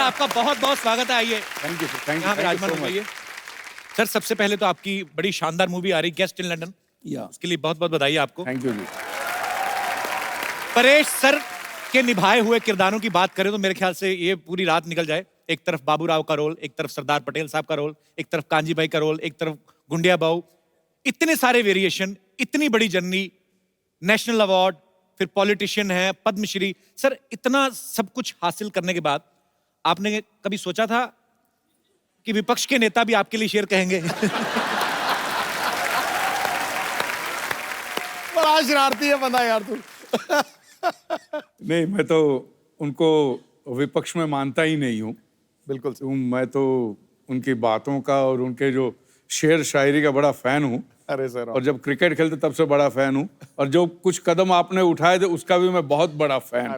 आपका बहुत बहुत स्वागत है। आइए थैंक यू सर, यहाँ पे राजमान थैंक होइए। सर सबसे पहले तो आपकी बड़ी शानदार मूवी आ रही गेस्ट इन लंदन, यू। उसके लिए बहुत बहुत बधाई आपको। Thank you ji. Paresh sir के निभाए हुए किरदारों की बात करें तो मेरे ख्याल से ये पूरी रात निकल जाए। एक तरफ बाबूराव का रोल, एक तरफ सरदार पटेल साहब का रोल, एक तरफ कांजी भाई का रोल, एक तरफ गुंडिया बाऊ, इतने सारे वेरिएशन, इतनी बड़ी जर्नी, नेशनल अवार्ड, फिर पॉलिटिशियन है, पद्मश्री। सर इतना सब कुछ हासिल करने के बाद आपने कभी सोचा था कि विपक्ष के नेता भी आपके लिए शेर कहेंगे? बड़ा शरारती है बंदा यार तू। नहीं, मैं तो उनको विपक्ष में मानता ही नहीं हूँ। बिल्कुल मैं तो उनकी बातों का और उनके जो शेर शायरी का बड़ा फैन हूँ। अरे सर, और जब क्रिकेट खेलते तब से बड़ा फैन हूँ, और जो कुछ कदम आपने उठाए थे उसका भी मैं बहुत बड़ा फैन हूँ।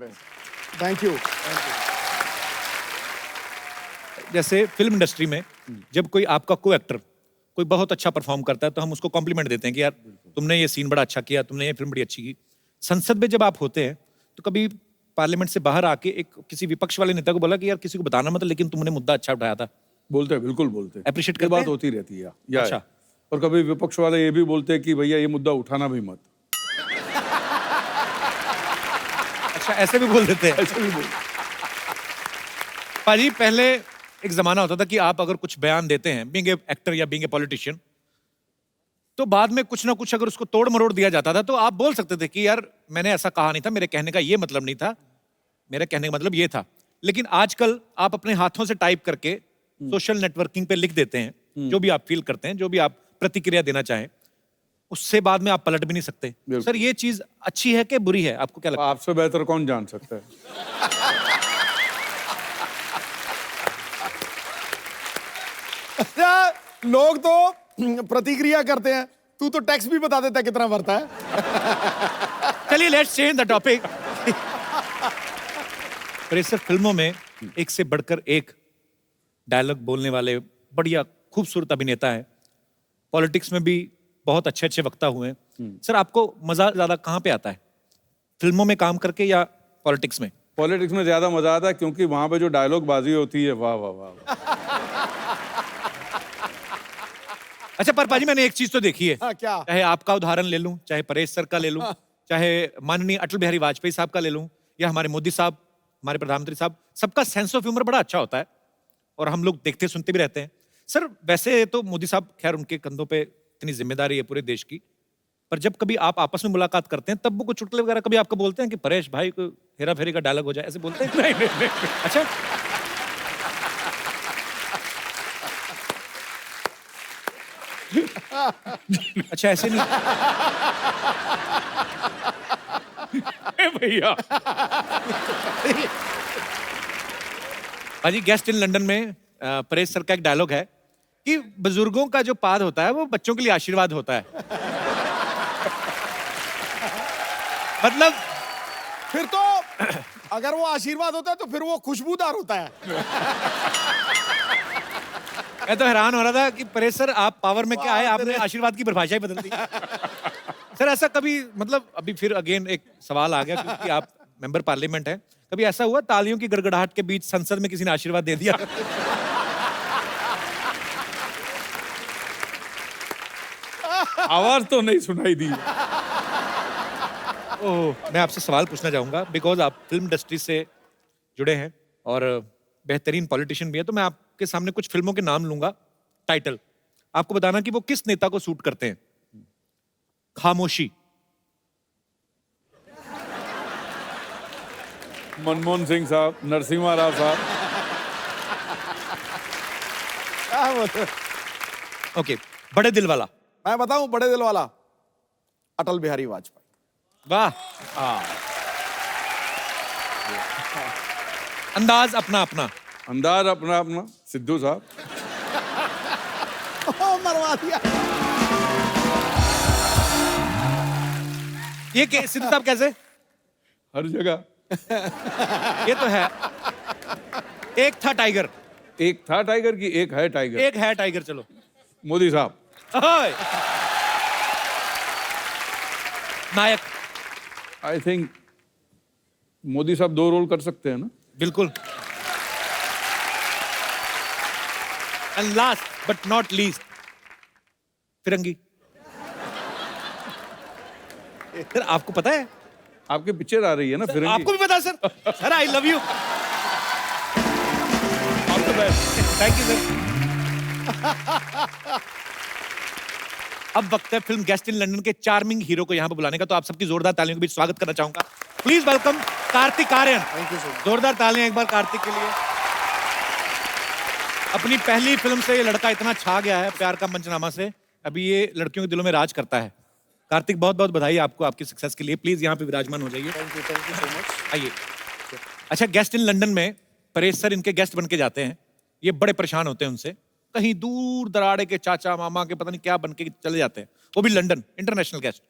Thank you. जैसे फिल्म इंडस्ट्री में जब कोई आपका को एक्टर कोई बहुत अच्छा परफॉर्म करता है तो हम उसको कॉम्प्लीमेंट देते हैं कि यार तुमने ये सीन बड़ा अच्छा किया, तुमने ये फिल्म बड़ी अच्छी की। संसद में जब आप होते हैं तो कभी पार्लियामेंट से बाहर आके एक किसी विपक्ष वाले नेता को बोला कि यार किसी को बताना मत, लेकिन तुमने मुद्दा अच्छा उठाया था? बोलते हैं, बिल्कुल बोलते हैं। Appreciate ये करते बात हैं? होती रहती है या अच्छा। और कभी विपक्ष वाले ये भी बोलते हैं कि भैया ये मुद्दा उठाना भी मत। अच्छा, ऐसे भी बोल देते हैं? ऐसे भी बोलते। पाजी पहले एक जमाना होता था कि आप अगर कुछ बयान देते हैं बीइंग ए एक्टर या बीइंग ए पॉलिटिशियन, तो बाद में कुछ ना कुछ अगर उसको तोड़ मरोड़ दिया जाता था तो आप बोल सकते थे कि यार मैंने ऐसा कहा नहीं था, मेरे कहने का ये मतलब नहीं था, मेरे कहने का मतलब ये था। लेकिन आजकल आप अपने हाथों से टाइप करके सोशल नेटवर्किंग पे लिख देते हैं जो भी आप फील करते हैं, जो भी आप प्रतिक्रिया देना चाहें, उससे बाद में आप पलट भी नहीं सकते। सर ये चीज अच्छी है कि बुरी है, आपको क्या लगता है? आपसे बेहतर कौन जान सकता है? अच्छा, लोग तो प्रतिक्रिया करते हैं, तू तो टैक्स भी बता देता है कितना भरता है। चलिए लेट्स चेंज द टॉपिक। पर सर फिल्मों में एक से बढ़कर एक डायलॉग बोलने वाले बढ़िया खूबसूरत अभिनेता है। पॉलिटिक्स में भी बहुत अच्छे अच्छे वक्ता हुए हैं। सर आपको मजा ज्यादा कहाँ पे आता है, फिल्मों में काम करके या पॉलिटिक्स में? पॉलिटिक्स में ज्यादा मजा आता है क्योंकि वहां पे जो डायलॉग बाजी होती है, वाह वाह वाह। अच्छा पर पाजी मैंने एक चीज तो देखी है, हाँ, क्या? चाहे आपका उदाहरण ले लूं, चाहे परेश सर का ले लूं, चाहे माननीय अटल बिहारी वाजपेयी साहब का ले लूं, या हमारे मोदी साहब, हमारे प्रधानमंत्री साहब, सबका सेंस ऑफ ह्यूमर बड़ा अच्छा होता है और हम लोग देखते सुनते भी रहते हैं। सर वैसे तो मोदी साहब, खैर उनके कंधों पे इतनी जिम्मेदारी है पूरे देश की, पर जब कभी आप आपस में मुलाकात करते हैं तब वो कुछ चुटकुले वगैरह कभी आपको बोलते हैं कि परेश भाई को हेरा फेरी का डायलॉग हो जाए, ऐसे बोलते हैं? नहीं। अच्छा अच्छा, ऐसे नहीं भैया भाजी गेस्ट इन लंदन में परेश सर का एक डायलॉग है कि बुजुर्गों का जो पाद होता है वो बच्चों के लिए आशीर्वाद होता है। मतलब फिर तो अगर वो आशीर्वाद होता है तो फिर वो खुशबूदार होता है। मैं तो हैरान हो रहा था कि परेश सर आप पावर में क्या है, आपने आशीर्वाद की परिभाषा ही बदल दी। सर ऐसा कभी, मतलब अभी फिर अगेन एक सवाल आ गया क्योंकि आप मेंबर पार्लियामेंट हैं, कभी ऐसा हुआ तालियों की गड़गड़ाहट के बीच संसद में किसी ने आशीर्वाद दे दिया? आवाज तो नहीं सुनाई दी। ओह, मैं आपसे सवाल पूछना चाहूंगा बिकॉज आप फिल्म इंडस्ट्री से जुड़े हैं और बेहतरीन पॉलिटिशियन भी है, तो मैं आपके सामने कुछ फिल्मों के नाम लूंगा, टाइटल, आपको बताना कि वो किस नेता को सूट करते हैं। खामोशी, मनमोहन सिंह साहब, नरसिम्हा राव साहब। क्या बोलते? ओके, बड़े दिल वाला। मैं बताऊं, बड़े दिल वाला, अटल बिहारी वाजपेयी। वाह। अंदाज अपना अपना। अंदाज अपना अपना, सिद्धू साहब। मरवा दिया। ये सिद्धू साहब कैसे? हर जगह। ये तो है। एक था टाइगर, एक था टाइगर की एक है टाइगर। एक है टाइगर। चलो मोदी साहब। ओए। नायक। आई थिंक मोदी साहब 2 रोल कर सकते हैं ना? बिल्कुल। And last but not least, Firangi. Sir आपको पता है? आपकी पिक्चर आ रही है ना फिरंगी। आपको भी पता है sir? Sir I love you. All the best. Thank you sir. अब वक्त है फिल्म गेस्ट इन लंदन के चार्मिंग हीरो को यहाँ पे बुलाने का, तो आप सबकी जोरदार तालियों के बीच स्वागत करना चाहूंगा। Please welcome Kartik Aaryan. Thank you sir. जोरदार तालियां एक बार कार्तिक के लिए। अपनी पहली फिल्म से ये लड़का इतना छा गया है प्यार का मंचनामा से, अभी ये लड़कियों के दिलों में राज करता है। कार्तिक बहुत बहुत बधाई आपको आपकी सक्सेस के लिए। प्लीज यहाँ पे विराजमान हो जाइए। Thank you so much. आइए। अच्छा, गेस्ट इन लंदन में परेश सर इनके गेस्ट बन के जाते हैं। ये बड़े परेशान होते हैं उनसे, कहीं दूर दराड़े के चाचा मामा के पता नहीं क्या बन के चले जाते हैं, वो भी लंदन, इंटरनेशनल गेस्ट।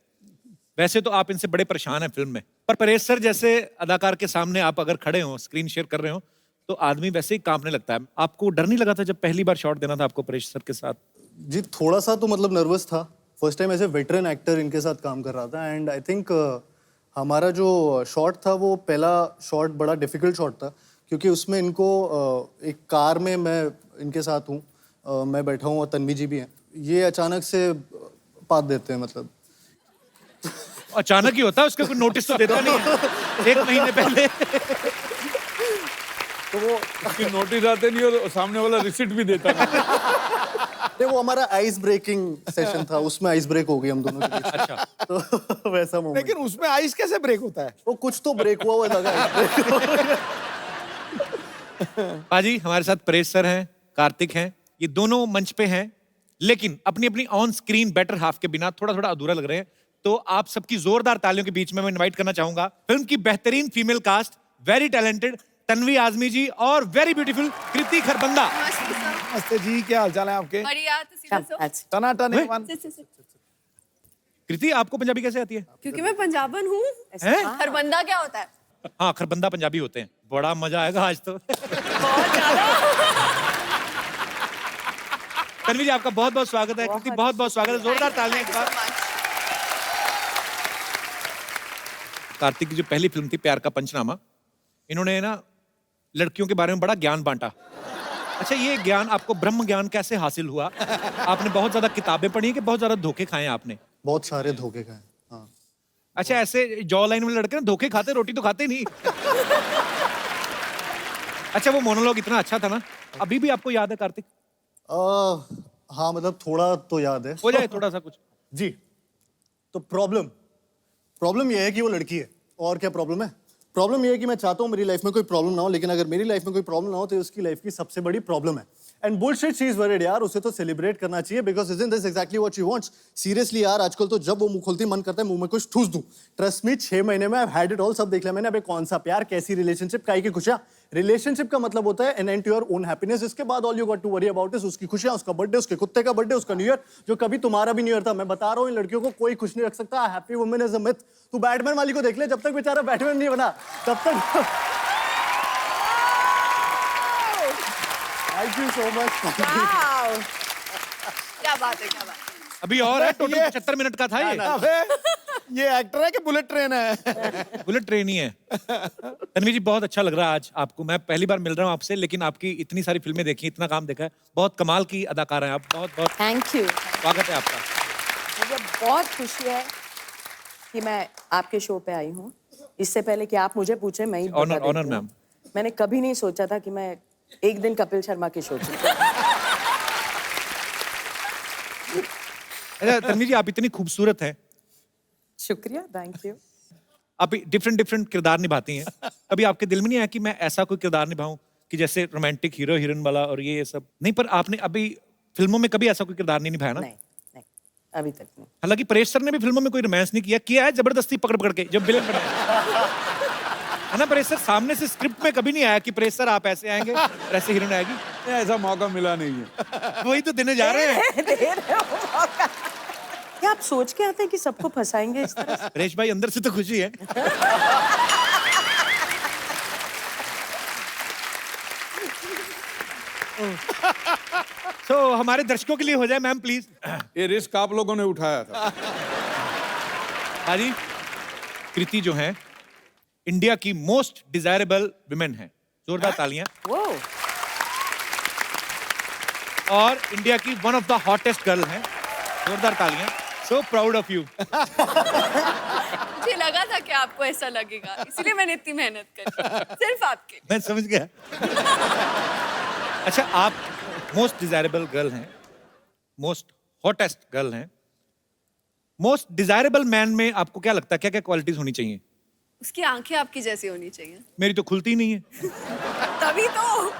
वैसे तो आप इनसे बड़े परेशान हैं फिल्म में, पर परेश सर जैसे अदाकार के सामने आप अगर खड़े हो, स्क्रीन शेयर कर रहे हो, तो आदमी वैसे ही कांपने लगता है। आपको डर नहीं लगा था जब पहली बार शॉट देना था आपको परेश सर के साथ? जी थोड़ा सा तो मतलब नर्वस था। फर्स्ट टाइम ऐसे वेटरन एक्टर इनके साथ काम कर रहा था एंड आई थिंक हमारा जो शॉट था वो पहला शॉट बड़ा डिफिकल्ट शॉट था, क्योंकि उसमें इनको एक कार में मैं इनके साथ हूँ, मैं बैठा हूँ और तन्वी जी भी हैं। ये अचानक से पात देते हैं, मतलब अचानक ही होता है, उसका कोई नोटिस तो देता नहीं है 1 महीने पहले। तो वो उसकी नोटिस आते नहीं और सामने वाला रिसिट भी देता नहीं। वो हमारा आइस ब्रेकिंग सेशन था, उसमें आइस ब्रेक हो गई हम दोनों के बीच। अच्छा, तो वैसा मोमेंट। लेकिन उसमें आइस कैसे ब्रेक होता है? वो कुछ तो ब्रेक हुआ लगा। पाजी हमारे साथ परेश सर हैं, कार्तिक हैं, ये दोनों मंच पे हैं, लेकिन अपनी अपनी ऑन स्क्रीन बेटर हाफ के बिना थोड़ा थोड़ा अधूरा लग रहे हैं। तो आप सबकी जोरदार तालियों के बीच में मैं इनवाइट करना चाहूंगा फिल्म की बेहतरीन female cast, very talented Tanvi Azmi ji और वेरी ब्यूटीफुल कृति खरबंदा। नमस्ते जी, क्या हाल चाल है आपके? बढ़िया, तुसी दसो। टनाटन ओए। वन। कृति आपको पंजाबी कैसे आती है? क्योंकि मैं पंजाबन हूँ। हैं? खरबंदा क्या होता है? हाँ, खरबंदा पंजाबी होते हैं। बड़ा मजा आएगा आज तो। बहुत ज्यादा। तन्वी जी आपका बहुत बहुत स्वागत है, कृति बहुत बहुत स्वागत है, जोरदार तालियां एक बार। कार्तिक की जो पहली फिल्म थी प्यार का पंचनामा, इन्होंने ना लड़कियों के बारे में बड़ा ज्ञान बांटा। अच्छा, ये ज्ञान आपको ब्रह्म ज्ञान कैसे हासिल हुआ? आपने बहुत ज्यादा किताबें पढ़ी कि बहुत ज्यादा धोखे खाए हैं आपने? बहुत सारे धोखे खाए। हाँ, अच्छा, ऐसे जॉ लाइन में लड़के ना धोखे खाते, रोटी तो खाते नहीं। अच्छा, वो मोनोलॉग इतना अच्छा था ना, अभी भी आपको याद है कार्तिक? हाँ मतलब थोड़ा तो याद है। हो जाए थोड़ा सा कुछ। जी, तो प्रॉब्लम ये है कि वो लड़की है। और क्या प्रॉब्लम है? प्रॉब्लम ये है कि मैं चाहता हूँ मेरी लाइफ में कोई प्रॉब्लम ना हो, लेकिन अगर मेरी लाइफ में कोई प्रॉब्लम ना हो तो उसकी लाइफ की सबसे बड़ी प्रॉब्लम है। And bullshit she is worried यार, उसे तो सेलिब्रेट करना चाहिए, because isn't this exactly what she wants. Seriously यार, आजकल तो जब वो मुंह खोलती मन करता है मुंह में कुछ ठूस दूं। ट्रस्ट मी, 6 महीने में I have had it all, सब देख लिया मैंने। अबे कौन सा प्यार, कैसी रिलेशनशिप, काई की खुशियां। रिलेशनशिप का मतलब होता है an end to your own happiness. इसके बाद all you got to worry about is उसकी खुशियां, उसका बर्थडे, उसके कुत्ते का बर्थडे, उसका न्यू ईयर, जो कभी तुम्हारा भी न्यू ईयर था। मैं बता रहा हूँ इन लड़कियों को कोई खुश नहीं रख सकता। Happy women is a myth. तू बैटमैन वाली को देख ले, जब तक बेचारा बैटमैन नहीं बना तब तक। Thank you so much. Wow, क्या बात है, क्या बात है। अभी और है, टोटल 75 मिनट का था ये। अबे ये एक्टर है कि बुलेट ट्रेन है? बुलेट ट्रेन ही है। तन्वी जी बहुत अच्छा लग रहा है आज आपको, मैं पहली बार मिल रहा हूँ आपसे, लेकिन आपकी इतनी सारी फिल्में देखी, इतना काम देखा है, बहुत कमाल की अदाकार हैं आप। बहुत बहुत थैंक यू। स्वागत है आपका। मुझे बहुत खुशी है कि मैं आपके शो पे आई हूँ। इससे पहले कि आप मुझे पूछे, मैं ही बता ऑनर देती हूँ। मैम। मैंने कभी नहीं सोचा था कि मैं एक दिन कपिल शर्मा के शो पे। अच्छा तन्वी जी, आप इतनी खूबसूरत हैं, शुक्रिया, थैंक यू। आप डिफरेंट किरदार निभाती हैं। कभी आपके दिल में नहीं आया कि मैं ऐसा कोई किरदार निभाऊं कि जैसे रोमांटिक हीरो हीरोइन वाला और ये सब? नहीं, पर आपने अभी फिल्मों में कभी ऐसा कोई किरदार नहीं निभाया ना? नहीं, अभी तक नहीं। हालांकि परेश सर ने भी फिल्मों में कोई रोमांस नहीं किया है, जबरदस्ती पकड़ पकड़ के जब विलेन बने है ना। परेश सर सामने से स्क्रिप्ट में कभी नहीं आया कि परेश सर आप ऐसे आएंगे और ऐसे हीरोइन आएगी? ऐसा मौका मिला नहीं है। वही तो देने जा रहे हैं। दे रहे हो मौका। क्या आप सोच के आते हैं कि सबको फंसाएंगे इस तरह से? परेश भाई अंदर से तो खुशी है। तो हमारे दर्शकों के लिए हो जाए मैम प्लीज। ये रिस्क आप लोगों ने उठाया था। हाँ जी, कृति जो है इंडिया की मोस्ट डिजायरेबल विमेन है। जोरदार तालियां। वो और इंडिया की one of the hottest girl हैं। जोरदार तालियां। So proud of you. मुझे लगा था कि आपको ऐसा लगेगा, इसलिए मैंने इतनी मेहनत करी सिर्फ आपके लिए। मैं समझ गया। अच्छा, आप मोस्ट डिजायरेबल गर्ल हैं, मोस्ट हॉटेस्ट गर्ल हैं। मोस्ट डिजायरेबल मैन में आपको क्या लगता है, क्या क्या क्वालिटीज होनी चाहिए? उसकी आंखें आपकी जैसी होनी चाहिए, मेरी तो खुलती नहीं है। तभी तो।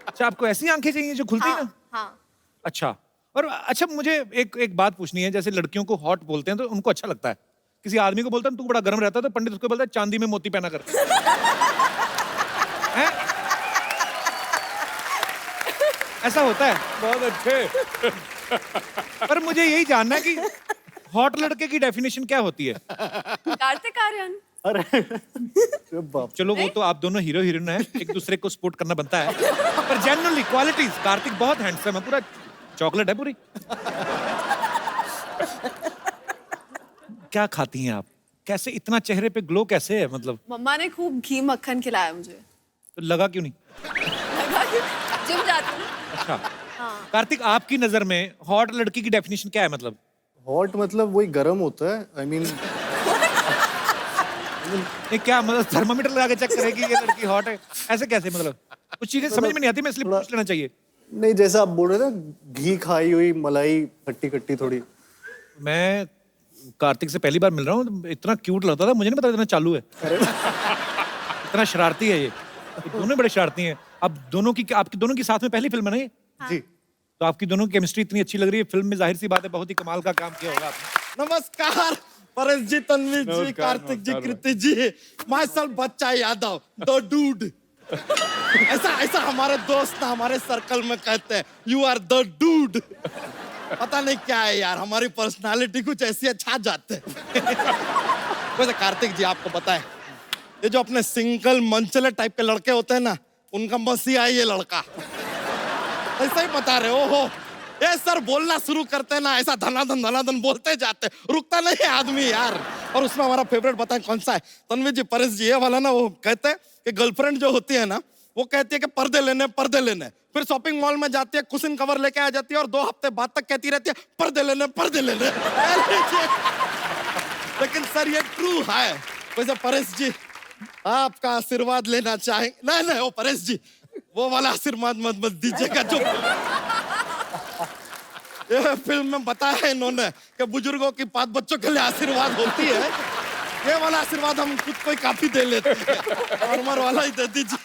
अच्छा, आपको ऐसी आंखें चाहिए जो खुलती हाँ, ना? हाँ। अच्छा। और अच्छा, मुझे एक बात पूछनी है। जैसे लड़कियों को हॉट बोलते हैं तो उनको अच्छा लगता है, किसी आदमी को बोलते हैं तू बड़ा गर्म रहता है तो पंडित उसको बोलता है चांदी में मोती पहना कर। हैं? ऐसा होता है। बहुत अच्छे। पर मुझे यही जानना है कि हॉट लड़के की डेफिनेशन क्या होती है? कार्तिक आर्यन। अरे बाप। चलो, वो तो आप दोनों हीरो हीरोइन हैं, एक दूसरे को सपोर्ट करना बनता है। पर जेन्युइनली क्वालिटीज, कार्तिक बहुत हैंडसम है, पूरा चॉकलेट है पूरी। क्या खाती हैं आप? कैसे इतना चेहरे पे ग्लो कैसे है? मतलब मम्मा ने खूब घी मक्खन खिलाया मुझे। तो लगा क्यों नहीं? लगा कि जिम जाती हूँ। अच्छा। कार्तिक, आपकी नजर में हॉट लड़की की डेफिनेशन क्या है? मतलब हॉट मतलब वही गर्म होता है। आई मीन ये क्या मतलब, थर्मामीटर लगा के चेक करेगी ये लड़की हॉट है? ऐसे कैसे? मतलब कुछ चीजें समझ में नहीं आती, मैं इसलिए पूछ लेना चाहिए। नहीं, जैसा आप बोल रहे थे ना, घी खाई हुई मलाई खट्टी खट्टी थोड़ी। मैं कार्तिक से पहली बार मिल रहा हूँ, इतना क्यूट लगता था, मुझे नहीं पता इतना चालू है। इतना शरारती है ये दोनों बड़े शरारती हैं। अब दोनों की, आपकी दोनों की साथ में पहली फिल्म है ना ये? जी। तो आपकी दोनों की केमिस्ट्री इतनी अच्छी लग रही है, फिल्म में जाहिर सी बात है बहुत ही कमाल का काम किया होगा आपने। नमस्कार परेश जी, तन्वी जी, नमस्कार, कार्तिक जी, नमस्कार कृति जी, माय सेल्फ बच्चा यादव, द डूड। ऐसा हमारे दोस्त ना हमारे सर्कल में कहते हैं, यू आर द डूड। पता नहीं क्या है यार, हमारी पर्सनालिटी कुछ ऐसी छा जाते हैं। वैसे कार्तिक जी, आपको पता है ये जो अपने सिंगल मंचले टाइप के लड़के होते हैं ना, उनका मसीहा है ये लड़का। ऐसा ही बता रहे हो। ये सर बोलना शुरू करते हैं ना, ऐसा धनाधन बोलते जाते, रुकता नहीं है आदमी यार। और उसमें हमारा फेवरेट बताएं कौन सा है? तन्वी जी, परेश जी, ये वाला ना, वो कहते हैं कि गर्लफ्रेंड जो होती है ना, वो कहती है कि पर्दे लेने, फिर शॉपिंग मॉल में जाती है, कुशन कवर लेके आ जाती है और 2 हफ्ते बाद तक कहती रहती है पर्दे लेने। लेकिन सर ये ट्रू है। वैसे परेश जी, आपका आशीर्वाद लेना चाहेंगे? नहीं, वो परेश जी, वो वाला आशीर्वाद मत दीजिएगा जो ये फिल्म में बताया इन्होंने कि बुजुर्गों की बात बच्चों के लिए आशीर्वाद होती है। ये वाला आशीर्वाद हम खुद को ही काफी दे लेते हैं, नॉर्मल वाला ही दे दीजिए।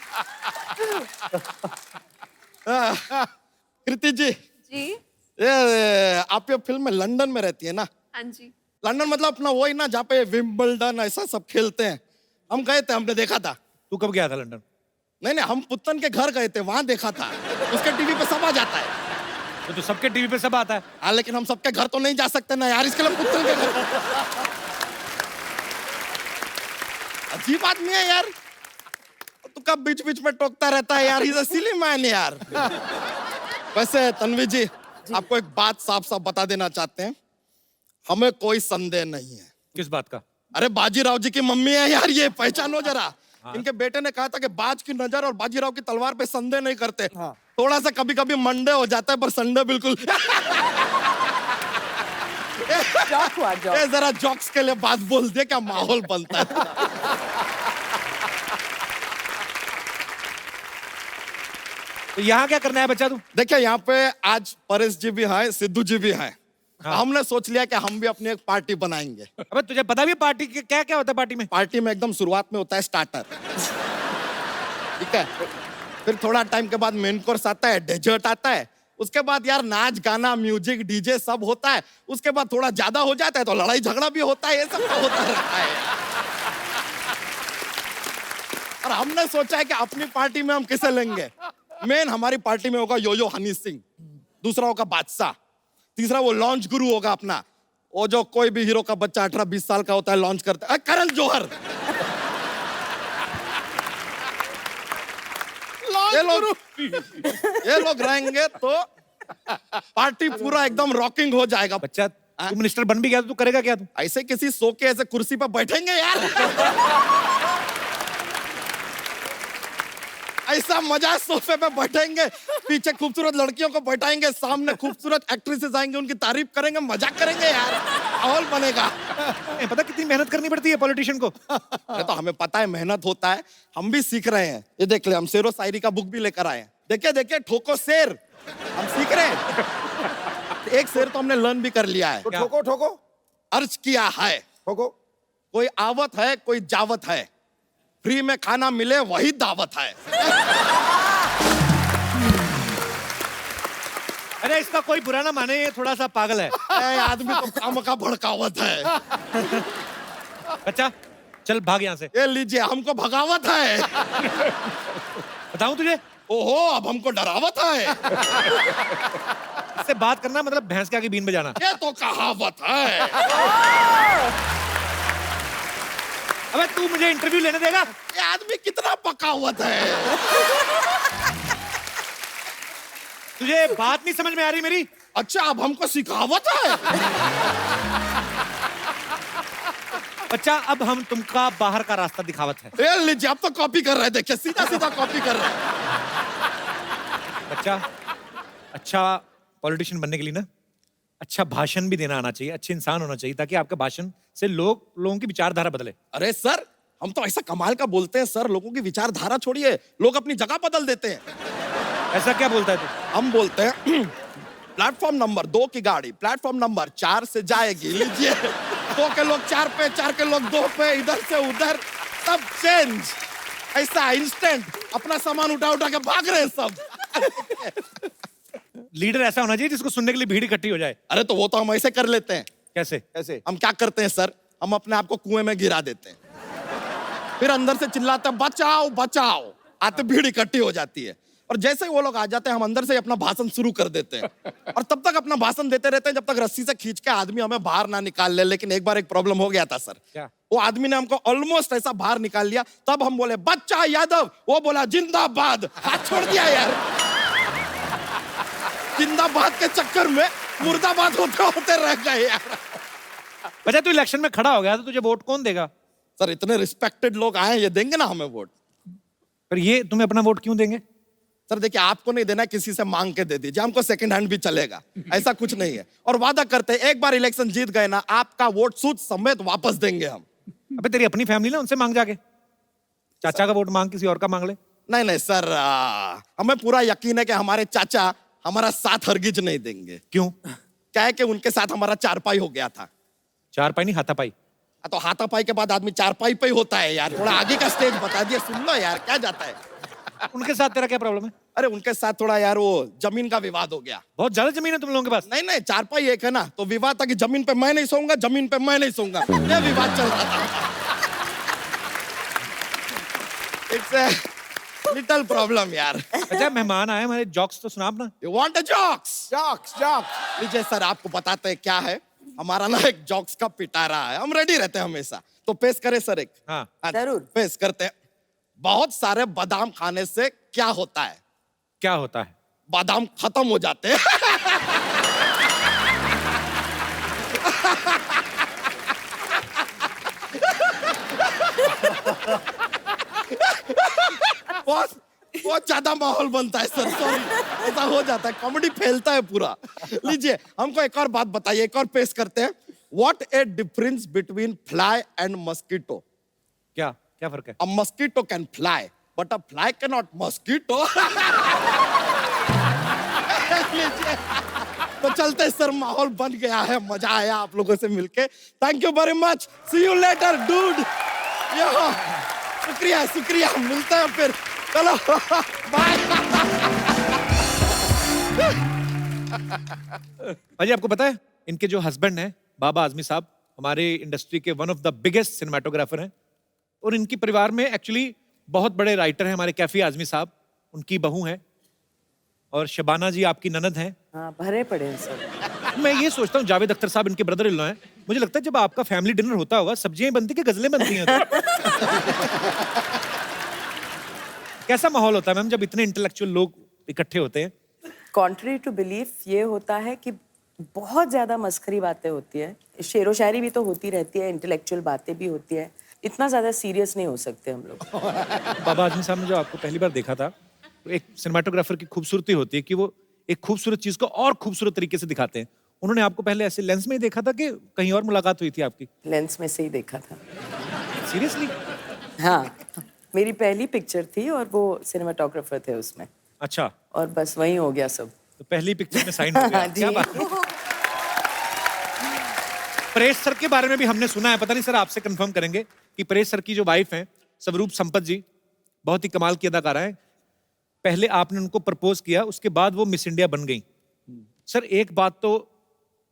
कृति जी, ये आप ये फिल्म में लंदन में रहती है ना? हाँ जी। लंदन मतलब अपना वही ना जहाँ पे विंबलडन ऐसा सब खेलते हैं। हम गए थे, हमने देखा था। तू कब गया था लंदन? नहीं, हम पुत्तन के घर गए थे, वहां देखा था। उसके टीवी पे सब आ जाता है। तो सबके टीवी पे सब आता है। हाँ, लेकिन हम सबके घर तो नहीं जा सकते ना यार, इसके लिए पुत्तन के घर। अजीब आदमी है यार, तू कब बीच बीच में टोकता रहता है यार, इज सिली मैन यार। वैसे तन्वी जी, आपको एक बात साफ साफ बता देना चाहते हैं, हमें कोई संदेह नहीं है। किस बात का? अरे बाजीराव जी की मम्मी है यार, ये पहचानो जरा। इनके बेटे ने कहा था कि बाज की नजर और बाजीराव की तलवार पे संदेह नहीं करते। थोड़ा सा कभी कभी मंडे हो जाता है, पर संडे बिल्कुल। जॉक हुआ, जॉक। ये जरा जॉक्स के लिए बात बोल दे, क्या माहौल बनता है। तो यहाँ क्या करना है बच्चा तू? देखिए, यहाँ पे आज परेश जी भी हैं, सिद्धू जी भी हैं। हमने सोच लिया कि हम भी अपनी एक पार्टी बनाएंगे। अबे तुझे पता भी पार्टी क्या क्या होता है पार्टी में? पार्टी में एकदम शुरुआत में होता है स्टार्टर, ठीक है। फिर थोड़ा टाइम के बाद मेन कोर्स आता है, डेजर्ट आता है। उसके बाद यार नाच गाना, म्यूजिक, डीजे सब होता है। उसके बाद थोड़ा ज्यादा हो जाता है तो लड़ाई झगड़ा भी होता है, ये सब तो होता रहता है। और हमने सोचा है कि अपनी पार्टी में हम किसे लेंगे। मेन हमारी पार्टी में होगा यो हनी सिंह, दूसरा होगा बादशाह, तीसरा वो लॉन्च गुरु होगा अपना, वो जो कोई भी हीरो का बच्चा 18-20 साल का होता है लॉन्च करता है, करण जौहर। ये लोग रहेंगे तो पार्टी पूरा एकदम रॉकिंग हो जाएगा। बच्चा तू मिनिस्टर बन भी गया तो तू करेगा क्या? तू ऐसे किसी सो के ऐसे कुर्सी पर बैठेंगे यार। ऐसा मजा, सोफे पे बैठेंगे, पीछे खूबसूरत लड़कियों को बैठाएंगे, सामने खूबसूरत एक्ट्रेसेस आएंगे, उनकी तारीफ करेंगे, मजाक करेंगे यार, माहौल बनेगा। पता कितनी मेहनत करनी पड़ती है पॉलिटिशियन को। अरे तो हमें पता है मेहनत होता है, हम भी सीख रहे हैं। ये देख ले, हम शेरो शायरी का बुक भी लेकर आए हैं। देखिए देखिए, ठोको शेर, हम सीख रहे हैं। एक शेर तो हमने लर्न भी कर लिया है। तो ठोको ठोको अर्ज किया है, ठोको। कोई आवत है कोई जावत है, फ्री में खाना मिले वही दावत है। अरे इसका कोई बुरा ना माने, ये थोड़ा सा पागल है। ए, आदमी तो काम का भड़कावत है। बच्चा चल भाग यहाँ से। ये लीजिए, हमको भगावत है। बताऊं तुझे, ओहो, अब हमको डरावत है। इससे बात करना मतलब भैंस के आगे बीन बजाना। ये तो कहावत है। अबे तू मुझे इंटरव्यू लेने देगा? ये आदमी कितना पकावत है। तुझे बात नहीं समझ में आ रही मेरी? अच्छा, अब हमको सिखावत है। बच्चा अब हम तुमका बाहर का रास्ता दिखावत है। ये लीजिए, अब तो कॉपी कर रहे हैं, देखिए सीधा सीधा कॉपी कर रहे हैं। बच्चा अच्छा पॉलिटिशियन बनने के लिए ना अच्छा भाषण भी देना आना चाहिए, अच्छे इंसान होना चाहिए, ताकि आपके भाषण से लोगों की विचारधारा बदले। अरे सर, हम तो ऐसा कमाल का बोलते हैं सर, लोगों की विचारधारा छोड़िए, लोग अपनी जगह बदल देते हैं। ऐसा क्या बोलता है तू? हम बोलते हैं प्लेटफॉर्म नंबर 2 की गाड़ी प्लेटफॉर्म नंबर 4 से जाएगी। लीजिए, 2 के लोग 4 पे, 4 के लोग 2 पे, इधर से उधर सब चेंज। ऐसा इंस्टेंट अपना सामान उठा उठा के भाग रहे हैं सब। लीडर ऐसा होना चाहिए जिसको सुनने के लिए भीड़ इकट्ठी हो जाए। अरे तो वो तो हम ऐसे कर लेते हैं। कैसे? कैसे? हम क्या करते हैं सर, हम अपने आप को कुएं में गिरा देते हैं, फिर अंदर से चिल्लाते हैं बचाओ बचाओ, आते भीड़ इकट्ठी हो जाती है, और जैसे ही वो लोग आ जाते हैं हम अंदर से अपना भाषण शुरू कर देते हैं, और तब तक अपना भाषण देते रहते हैं जब तक रस्सी से खींच के आदमी हमें बाहर ना निकाल ले। लेकिन एक बार एक प्रॉब्लम हो गया था सर। क्या? वो आदमी ने हमको ऑलमोस्ट ऐसा बाहर निकाल लिया, तब हम बोले बच्चा यादव, वो बोला जिंदाबाद, हाथ छोड़ दिया यार। जिंदाबाद के चक्कर में मुर्दाबाद होते होते रह गए यार। बच्चा तू इलेक्शन में खड़ा हो गया तो तुझे वोट कौन देगा? सर, इतने रिस्पेक्टेड लोग आए, ये देंगे ना हमें वोट। पर ये तुम्हें अपना वोट क्यों देंगे? सर देखिए, आपको नहीं देना, किसी से मांग के दे दीजिए, हमको सेकंड हैंड भी चलेगा, ऐसा कुछ नहीं है। और वादा करते हैं एक बार इलेक्शन जीत गए ना, आपका वोट सूद समेत वापस देंगे हम। अबे तेरी अपनी फैमिली ना, उनसे मांग जाके। चाचा का वोट मांग, किसी और का मांग ले। नहीं नहीं सर, हमें पूरा यकीन है कि हमारे चाचा हमारा साथ हरगिज नहीं देंगे। क्यों? क्या है कि उनके साथ हमारा चारपाई हो गया था। चारपाई नहीं, हाथापाई। तो हाथापाई के बाद आदमी चारपाई पे ही होता है यार। थोड़ा आगे का स्टेज बता दिया, सुन लो यार, क्या जाता है। उनके साथ तेरा क्या प्रॉब्लम है? अरे उनके साथ थोड़ा यार वो जमीन का विवाद हो गया। बहुत ज्यादा जमीन है तुम लोगों के पास। नहीं नहीं, चारपाई एक है ना, तो विवाद था कि जमीन पे मैं नहीं सोऊंगा, जमीन पे मैं नहीं सोऊंगा, ये विवाद चल रहा था। इट्स लिटिल प्रॉब्लम यार। अच्छा मेहमान आए हमारे, जॉक्स तो सुना अपना। You want a jokes? Jokes jokes. लीजिए सर, आपको बताते हैं क्या है। हमारा ना एक जॉक्स का पिटारा है, हम रेडी रहते हैं हमेशा। तो पेश करें सर एक? हाँ। जरूर। पेश करते हैं। बहुत सारे बादाम खाने से क्या होता है? क्या होता है? बादाम खत्म हो जाते हैं। बहुत बहुत ज्यादा माहौल बनता है सर, सॉरी, ऐसा हो जाता है, कॉमेडी फैलता है पूरा। लीजिए, हमको एक और बात बताइए, एक और पेश करते हैं। What A difference between fly and mosquito? क्या क्या फर्क है? A mosquito can fly, but a fly cannot mosquito. लीजिए, तो चलते सर, माहौल बन गया है, मजा आया आप लोगों से मिलके। Thank you very much, see you later dude. शुक्रिया शुक्रिया, मिलते हैं फिर, चलो बाय। अजय आपको पता है इनके जो हस्बैंड हैं बाबा आजमी साहब, हमारे इंडस्ट्री के one of the biggest cinematographer हैं, और इनकी परिवार में एक्चुअली बहुत बड़े राइटर हैं हमारे कैफी आजमी साहब, उनकी बहू हैं, और शबाना जी आपकी ननद हैं। हाँ, भरे पड़े हैं सब। मैं ये सोचता हूँ जावेद अख्तर साहब इनके ब्रदर इन लॉ हैं, मुझे लगता है जब आपका फैमिली डिनर होता होगा सब्जियां बनती कि गजलें बनती हैं? कैसा माहौल होता है मैम जब इतने इंटेलेक्चुअल लोग इकट्ठे होते हैं? कॉन्ट्री टू बिलीफ ये होता है कि बहुत ज्यादा मस्खरी बातें होती है, शेरो शायरी भी तो होती रहती है, इंटेलेक्चुअल बातें भी होती है, इतना ज्यादा सीरियस नहीं हो सकते हम लोग। बाबा आजमी साहब ने जो आपको पहली बार देखा था, तो एक सिनेमाटोग्राफर की खूबसूरती होती है कि वो एक खूबसूरत चीज को और खूबसूरत तरीके से दिखाते हैं। उन्होंने आपको पहले ऐसे लेंस में ही देखा था कि कहीं और मुलाकात हुई थी आपकी? लेंस में से ही देखा था। सीरियसली? हाँ, मेरी पहली पिक्चर थी और वो सिनेमाटोग्राफर थे उसमें, अच्छा, और बस वही हो गया सब। तो पहली पिक्चर में साइन हो गया। जी। क्या बात है। परेश सर के बारे में भी हमने सुना है, पता नहीं सर आपसे कंफर्म करेंगे कि परेश सर की जो वाइफ हैं स्वरूप संपत जी, बहुत ही कमाल की अदाकारा हैं। पहले आपने उनको प्रपोज किया, उसके बाद वो मिस इंडिया बन गई। सर एक बात तो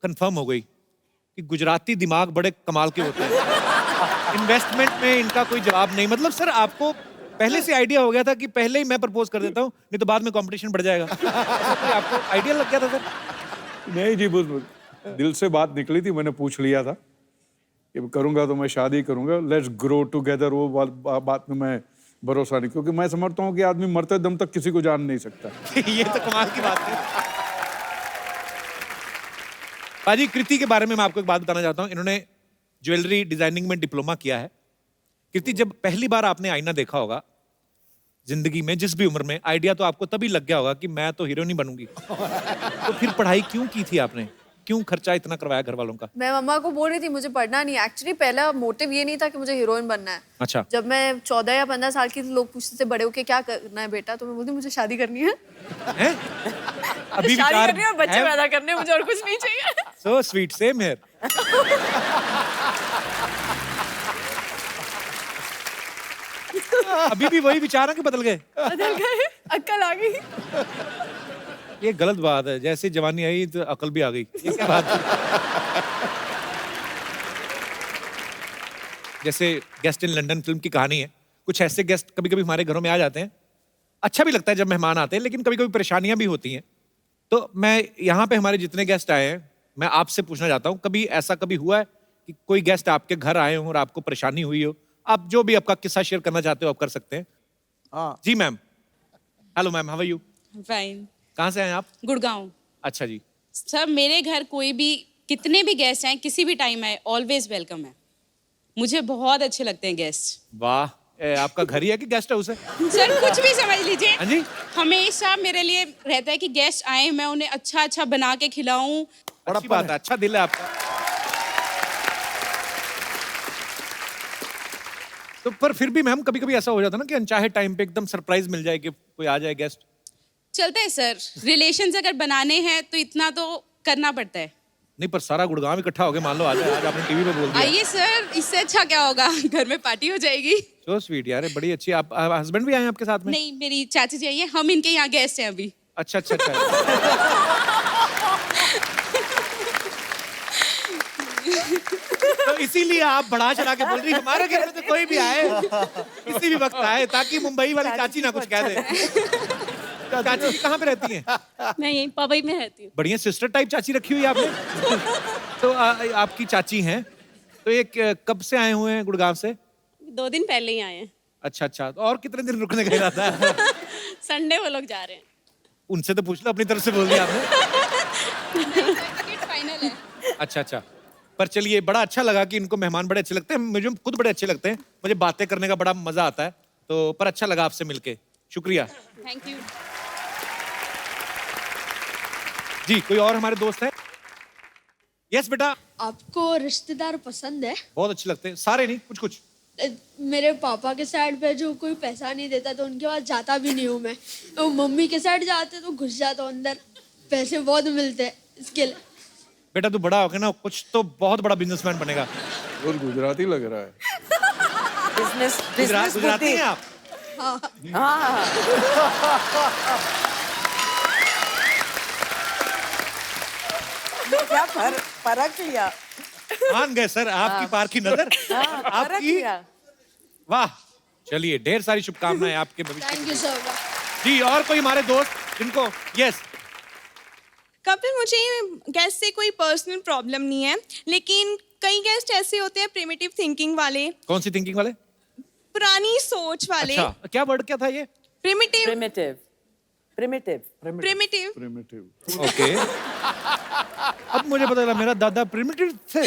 कंफर्म हो गई कि गुजराती दिमाग बड़े कमाल के होते हैं। इन्वेस्टमेंट में इनका कोई जवाब नहीं। मतलब सर आपको पहले से आइडिया हो गया था कि पहले ही मैं प्रपोज कर देता हूँ, नहीं तो बाद में कंपटीशन बढ़ जाएगा। ऐसा कोई आपको आइडिया लग गया था सर? नहीं जी, बस दिल से बात निकली थी, मैंने पूछ लिया था कि करूंगा तो मैं शादी करूंगा, लेट्स ग्रो टुगेदर। वो बात में मैं भरोसा नहीं, क्योंकि मैं समझता हूँ कि आदमी मरते दम तक किसी को जान नहीं सकता। ये तो कमाल की बात है। पाजी, कृति के बारे में मैं आपको एक बात बताना चाहता हूँ। इन्होंने ज्वेलरी डिजाइनिंग में डिप्लोमा किया है। कृति, जब पहली बार आपने आईना देखा होगा जिंदगी में, जिस भी उम्र में, आइडिया तो आपको तभी लग गया होगा कि मैं तो हीरोइन ही बनूंगी। तो फिर पढ़ाई क्यों की थी आपने? क्यों खर्चा इतना करवाया घर वालों का? मैं मम्मा को बोल रही थी मुझे पढ़ना नहीं। एक्चुअली पहला मोटिव ये नहीं था कि मुझे हीरोइन बनना है। अच्छा। जब मैं 14 या 15 साल की थी, लोग पूछते थे बड़े होके क्या करना है बेटा, तो मैं बोलती मुझे शादी करनी है। हैं? अभी शादी विचार करनी है और बच्चे है? पैदा करने हैं, मुझे और कुछ नहीं चाहिए। So sweet, same here. अभी भी वही विचार है कि बदल गए? बदल गए, अक्ल आ गई। ये गलत बात है। जैसे जवानी आई तो अकल भी आ गई। ये क्या बात है? जैसे गेस्ट इन लंदन फिल्म की कहानी है। कुछ ऐसे गेस्ट कभी कभी हमारे घरों में आ जाते हैं। अच्छा भी लगता है जब मेहमान आते हैं, लेकिन कभी कभी परेशानियां भी होती हैं। तो मैं यहाँ पे हमारे जितने गेस्ट आए हैं, मैं आपसे पूछना चाहता हूँ, कभी ऐसा कभी हुआ है कि कोई गेस्ट आपके घर आए हो और आपको परेशानी हुई हो? आप जो भी आपका किस्सा शेयर करना चाहते हो आप कर सकते हैं। हाँ। जी ma'am. Hello ma'am, how are you? Fine. कहाँ से आए आप? गुड़गांव। अच्छा जी। सर मेरे घर कोई भी कितने भी गेस्ट आए, किसी भी टाइम आए, ऑलवेज वेलकम है। मुझे बहुत अच्छे लगते हैं गेस्ट। वाह, आपका घर ही है कि गेस्ट हाउस है? सर कुछ भी समझ लीजिए। हाँ जी। हमेशा मेरे लिए रहता है कि गेस्ट आए, मैं उन्हें अच्छा अच्छा बना के खिलाऊं। अच्छी बात है, अच्छा दिल है आपका। तो पर फिर भी मैम कभी कभी ऐसा हो जाता है ना कि अनचाहे टाइम पे एकदम सरप्राइज मिल जाए कि कोई आ जाए गेस्ट। चलता है सर, रिलेशंस अगर बनाने हैं तो इतना तो करना पड़ता है। नहीं, पर सारा गुड़गांव इकट्ठा हो गया, मान लो आ जाए। आज आपने टीवी पे बोल दिया। आइए सर, इससे अच्छा क्या होगा, घर में पार्टी हो जाएगी। सो स्वीट यार, बड़ी अच्छी। आप हस्बैंड भी आए हैं आपके साथ में? नहीं, मेरी चाची जी आई है, हम इनके यहाँ गेस्ट हैं अभी। अच्छा अच्छा अच्छा। तो इसीलिए आप बढ़ा चढ़ा के बोल रही हमारे घर में तो कोई भी आए, किसी भी वक्त आए, ताकि मुंबई वाली चाची ना कुछ कह दे। चाची जी कहाँ पे रहती हैं? मैं यहीं पवई में रहती हूँ। बढ़िया सिस्टर टाइप चाची रखी हुई है आपने। तो आपकी चाची हैं, तो ये कब से आए हुए हैं गुड़गांव से? 2 दिन पहले ही आए हैं। अच्छा अच्छा, तो और कितने दिन रुकने का इरादा है? संडे वो लोग जा रहे हैं। उनसे तो पूछ लो, अपनी तरफ से बोल दिया आपने। टिकट फाइनल है। अच्छा अच्छा, पर चलिए, बड़ा अच्छा लगा कि इनको मेहमान बड़े अच्छे लगते हैं। मुझे खुद बड़े अच्छे लगते हैं, मुझे बातें करने का बड़ा मजा आता है। तो पर अच्छा लगा आपसे मिलके, शुक्रिया थैंक यू। जी। कोई और हमारे दोस्त हैं? यस बेटा। आपको रिश्तेदार पसंद है? बहुत अच्छे लगते हैं, सारे नहीं, कुछ कुछ। मेरे पापा के साइड पे जो कोई पैसा नहीं देता तो उनके पास जाता भी नहीं हूँ मैं। तो मम्मी के साइड जाते तो घुस जाता हूँ अंदर, पैसे बहुत मिलते हैं इसके लिए। बेटा तू बड़ा होकर ना कुछ तो बहुत बड़ा बिजनेसमैन बनेगा। और गुजराती लग रहा है। बिजनेस बिजनेस गुजराती हैं आप? हाँ। क्या फर्क लिया? मान गए सर आपकी पार की नजर। फर्क आपकी लिया। वाह। चलिए, ढेर सारी शुभकामनाएं आपके भविष्य थैंक यू सर। जी। और कोई हमारे दोस्त जिनको? यस। कपिल, मुझे गेस्ट से कोई पर्सनल प्रॉब्लम नहीं है, लेकिन कई गेस्ट ऐसे होते हैं प्रिमिटिव थिंकिंग वाले, कौन सी थिंकिंग वाले? पुरानी सोच वाले। अच्छा, क्या वर्ड क्या था ये? Primitive. Primitive. Primitive. Primitive. Primitive. Okay. अब मुझे पता चला मेरा दादा प्रिमिटिव थे।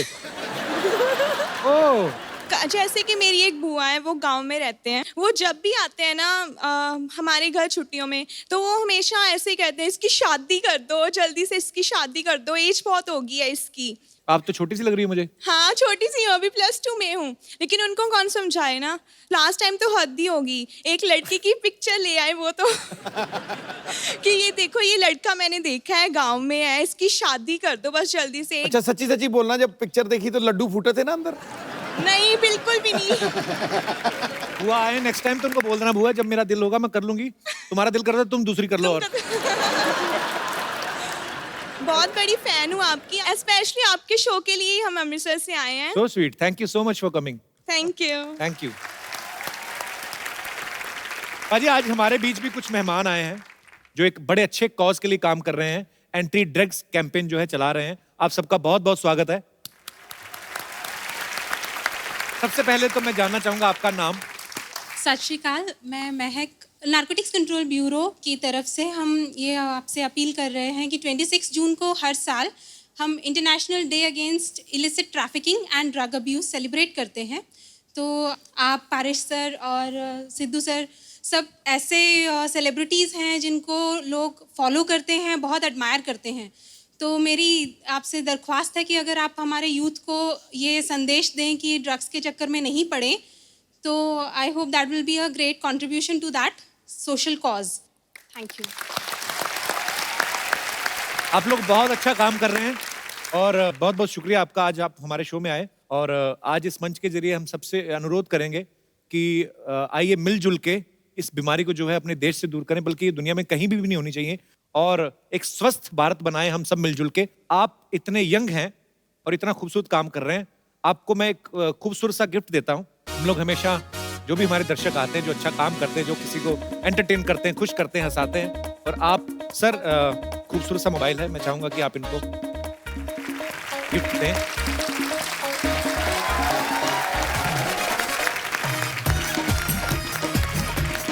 ओह। जैसे कि मेरी एक बुआ है, वो गांव में रहते हैं। वो जब भी आते हैं ना हमारे घर छुट्टियों में, तो वो हमेशा ऐसे ही कहते हैं, इसकी शादी कर दो, जल्दी से इसकी शादी कर दो, एज बहुत हो गई है इसकी। आप तो छोटी सी लग रही है मुझे। हाँ छोटी सी हूँ, अभी +2 में हूँ, लेकिन उनको कौन समझाए ना। लास्ट टाइम तो हद ही होगी, एक लड़की की पिक्चर ले आए वो तो कि ये देखो ये लड़का मैंने देखा है, गांव में है, इसकी शादी कर दो बस जल्दी से। अच्छा सच्ची सच्ची बोलना, जब पिक्चर देखी तो लड्डू फूटे थे ना अंदर? नहीं बिल्कुल भी नहीं। बुआ आए नेक्स्ट टाइम तो उनको बोल देना, बुआ जब मेरा दिल होगा मैं कर लूंगी, तुम्हारा दिल करता है तुम दूसरी कर लो। और बहुत बड़ी फैन हूँ आपकी, स्पेशली आपके शो के लिए हम अमृतसर से आए हैं। So sweet, thank you so much for coming. Thank you. Thank you. पाजी आज हमारे बीच भी कुछ मेहमान आए हैं जो एक बड़े अच्छे कॉज के लिए काम कर रहे हैं, एंटी ड्रग्स कैंपेन जो है चला रहे हैं। आप सबका बहुत बहुत स्वागत है। सबसे पहले तो मैं जानना चाहूंगा आपका नाम। सत श्री अकाल, मैं महक, नारकोटिक्स कंट्रोल ब्यूरो की तरफ से हम ये आपसे अपील कर रहे हैं कि 26 जून को हर साल हम international day against illicit trafficking and drug abuse celebrate करते हैं। तो आप पारिश सर और सिद्धू सर सब ऐसे सेलिब्रिटीज़ हैं जिनको लोग फॉलो करते हैं, बहुत एडमायर करते हैं। तो मेरी आपसे दरख्वास्त है कि अगर आप हमारे यूथ को ये संदेश दें कि ड्रग्स के चक्कर में नहीं पड़े, तो I hope that will be a great contribution to that social cause. Thank you. आप लोग बहुत अच्छा काम कर रहे हैं और बहुत बहुत शुक्रिया आपका, आज आप हमारे शो में आए। और आज इस मंच के जरिए हम सबसे अनुरोध करेंगे कि आइए मिलजुल के इस बीमारी को जो है अपने देश से दूर करें, बल्कि ये दुनिया में कहीं भी नहीं होनी चाहिए, और एक स्वस्थ भारत बनाएं हम सब मिलजुल के। आप इतने यंग हैं और इतना खूबसूरत काम कर रहे हैं, आपको मैं एक खूबसूरत सा गिफ्ट देता हूँ। हम लोग हमेशा जो भी हमारे दर्शक आते हैं, जो अच्छा काम करते हैं, जो किसी को एंटरटेन करते हैं, खुश करते हैं, हंसाते हैं, और आप सर खूबसूरत सा मोबाइल है, मैं चाहूंगा कि आप इनको गिफ्ट दें।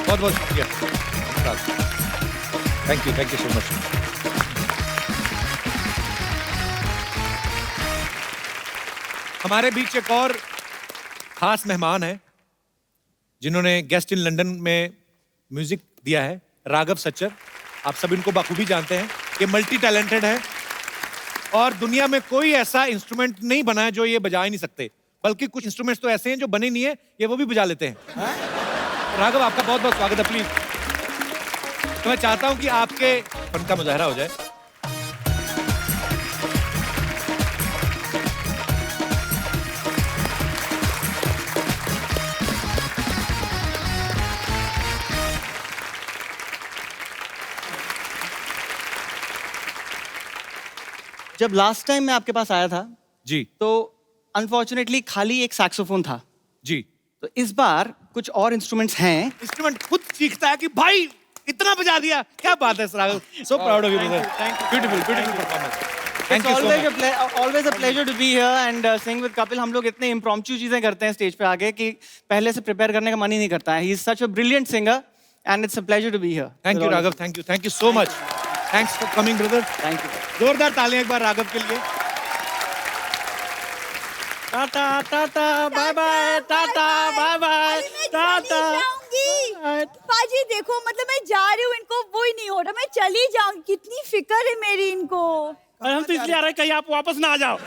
बहुत बहुत शुक्रिया, थैंक यू सो मच। हमारे बीच एक और खास मेहमान है जिन्होंने गेस्ट इन लंदन में म्यूजिक दिया है, राघव सच्चर। आप सब इनको बखूबी जानते हैं, ये मल्टी टैलेंटेड है और दुनिया में कोई ऐसा इंस्ट्रूमेंट नहीं बना है जो ये बजा ही नहीं सकते, बल्कि कुछ इंस्ट्रूमेंट्स तो ऐसे हैं जो बने नहीं है, ये वो भी बजा लेते हैं। राघव आपका बहुत बहुत स्वागत है। प्लीज, तो मैं चाहता हूं कि आपके फन का मुजाहरा हो जाए। जब लास्ट टाइम मैं आपके पास आया था जी, तो अनफॉर्चुनेटली खाली एक सैक्सोफोन था जी। तो इस बार कुछ और इंस्ट्रूमेंट्स हैं। इंस्ट्रूमेंट खुद सीखता है कि भाई इतना बजा दिया, क्या बात है Raghav. So proud of you brother, beautiful performance. Thank you so much. Always a pleasure to be here and sing with Kapil. हम लोग इतने इम्प्रॉम्प्चू चीजें करते हैं स्टेज पे आके कि पहले से प्रिपेयर करने का मन ही नहीं करता है। He is such a brilliant singer and it's a pleasure to be here. Thank you Raghav, thank you so much. Thanks for coming brother. Thank you. जोरदार तालियां एक बार राघव के लिए। Tata tata bye bye, tata bye bye, tata. पाजी देखो, मतलब मैं जा रही हूँ, इनको वो ही नहीं हो रहा, मैं चली जाऊंगी। कितनी फिक्र है मेरी इनको। और हम तो इसलिए आ रहे हैं कहीं आप वापस ना आ जाओ।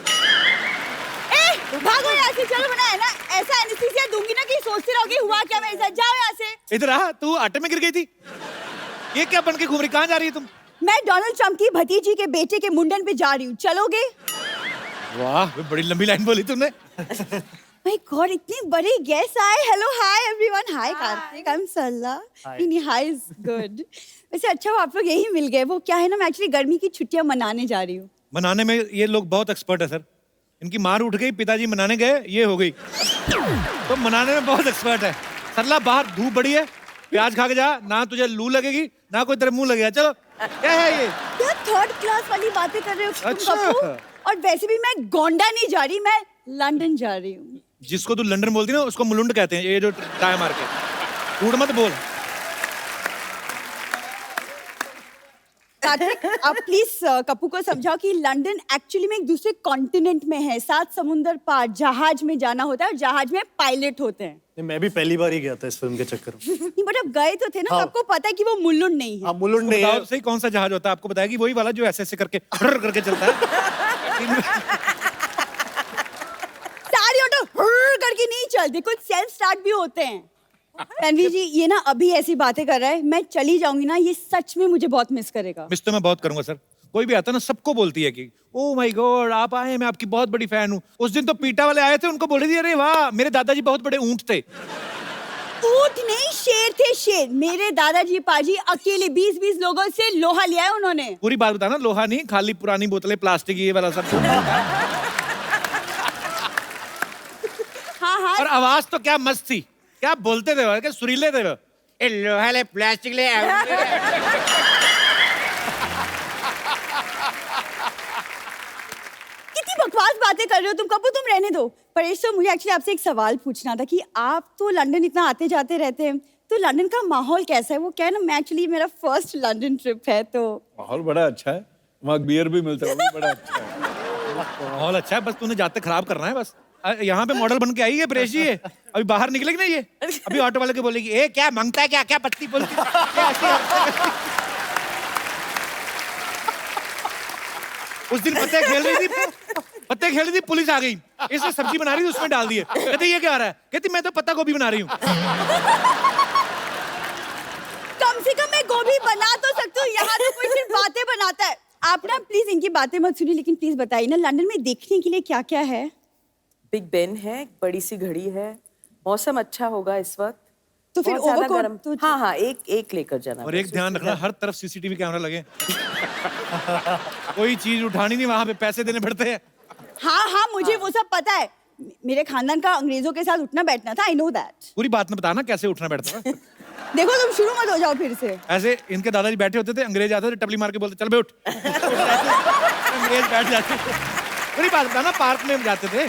भागो यहाँ से, चलो बना है ना, ऐसा एनेस्थीसिया दूंगी ना कि सोचते रहोगे हुआ क्या मेरे साथ। जाओ यहाँ से। इधर आ, तू आटे में गिर गई थी, ये क्या बन के घूम रही, कहाँ जा रही है तुम? मैं डोनाल्ड ट्रम्प की भतीजी के बेटे के मुंडन पे जा रही हूँ, चलोगे? वाह, बड़ी लंबी लाइन बोली तुमने। माय गॉड, इतने बड़े गेस्ट आए। Hello, hi everyone. Hi Kartik, I am सल्ला। नहीं, हाय इज गुड। वैसे अच्छा वो आप लोग यही मिल गए। वो क्या है ना, मैं एक्चुअली गर्मी की छुट्टियां मनाने जा रही हूँ। मनाने में ये लोग बहुत एक्सपर्ट है सर। इनकी मार उठ गई, पिताजी मनाने गए, ये हो गई, तो मनाने में बहुत एक्सपर्ट है। सरला बाहर धूप बड़ी है, प्याज खा के जा, ना तुझे लू लगेगी ना कोई तेरे मुंह लगेगा। चलो, क्या है ये? क्या थर्ड क्लास वाली बातें कर रहे हो तुम अच्छा। बब्बू? और वैसे भी मैं गोंडा नहीं जा रही, मैं लंदन जा रही हूँ। जिसको तू लंदन बोलती ना उसको मुलुंड कहते हैं, ये जो टाई मार के। कूड़ मत बोल। कार्तिक आप प्लीज कप्पू को समझाओ कि लंदन एक्चुअली में एक दूसरे कॉन्टिनेंट में है, 7 समुंदर पार जहाज में जाना होता है और जहाज में पायलट होते हैं। नहीं, मैं भी पहली बार ही गया था इस फिल्म के चक्कर में। नहीं बट अब गए तो थे ना, तो आपको पता है कि वो मुल्लुंड नहीं है। हाँ, मुलुंड नहीं है। सही कौन सा जहाज होता है आपको बताया कि वही वाला जो ऐसे करके करके चलता है। सारी ऑटो करके नहीं चलती, कुछ सेल्फ स्टार्ट भी होते हैं। रणवीर जी ये ना अभी ऐसी बातें कर रहा है, मैं चली जाऊंगी ना, ये सच में मुझे बहुत मिस करेगा। मिस तो मैं बहुत करूंगा सर। कोई भी आता ना सबको बोलती है कि ओ माय गॉड आप आए, मैं आपकी बहुत बड़ी फैन हूँ। उस दिन तो पीटा वाले आए थे, उनको बोल रही थी अरे वाह मेरे दादाजी बहुत बड़े ऊंट थे। ऊंट नहीं शेर थे, शेर। मेरे दादाजी पाजी अकेले 20-20 लोगों से लोहा लिया है उन्होंने। पूरी बात बताना, लोहा नहीं खाली पुरानी बोतलें प्लास्टिक ये वाला सब। हाँ हाँ और आवाज तो क्या मस्त थी, क्या बोलते थे क्या सुरीले थे वो। ए लोहा ले प्लास्टिक ले कितनी बकवास बातें कर रहे हो तुम कपूर, तुम रहने दो। परेश तो मुझे एक्चुअली आपसे एक सवाल पूछना था कि आप तो लंदन इतना आते जाते रहते हैं, तो लंदन का माहौल कैसा है? वो क्या है ना, मैं एक्चुअली मेरा फर्स्ट लंदन ट्रिप है तो माहौल बड़ा अच्छा है, वहाँ बियर भी मिलता है, वो भी बड़ा अच्छा है। माहौल अच्छा है, बस तूने जाते खराब करना है बस। यहाँ पे मॉडल बन के आई है परेश जी, ये अभी बाहर निकलेगी ना, ये अभी ऑटो वाले को बोलेगी ए क्या मांगता है, क्या क्या पत्ती बोलती क्या उस दिन पत्ते खेल रही थी, पुलिस आ गई, इसने सब्जी बना रही थी उसमें डाल दिए। कहती ये क्या आ रहा है? कहती मैं तो पत्ता गोभी बना रही हूँ। कम से कम मैं गोभी बना तो सकती हूँ, यहाँ तो कोई सिर्फ बातें बनाता है। आप ना प्लीज इनकी बातें मत सुनिए, लेकिन प्लीज बताइए ना लंदन में देखने के लिए क्या क्या है? बिग बेन है, एक बड़ी सी घड़ी है, मौसम अच्छा होगा इस वक्त। तो फिर बहुत ज्यादा ओवरकोट गर्म तो हाँ हाँ एक लेकर जाना। और एक ध्यान रखना, हर तरफ सीसीटीवी कैमरा लगे। कोई चीज उठानी नहीं, वहां पे पैसे देने पड़ते हैं। हाँ हाँ मुझे वो सब पता है, मेरे खानदान का अंग्रेजों के साथ उठना बैठना था, आई नो दैट। पूरी बात में बताना कैसे उठना बैठता था। देखो तुम शुरू मत हो जाओ फिर से। ऐसे इनके दादाजी बैठे होते थे, अंग्रेज आते थे टपली मार के बोलते चल बे उठ। अंग्रेज बैठ जाते थे। पूरी बात बताना, पार्क में जाते थे।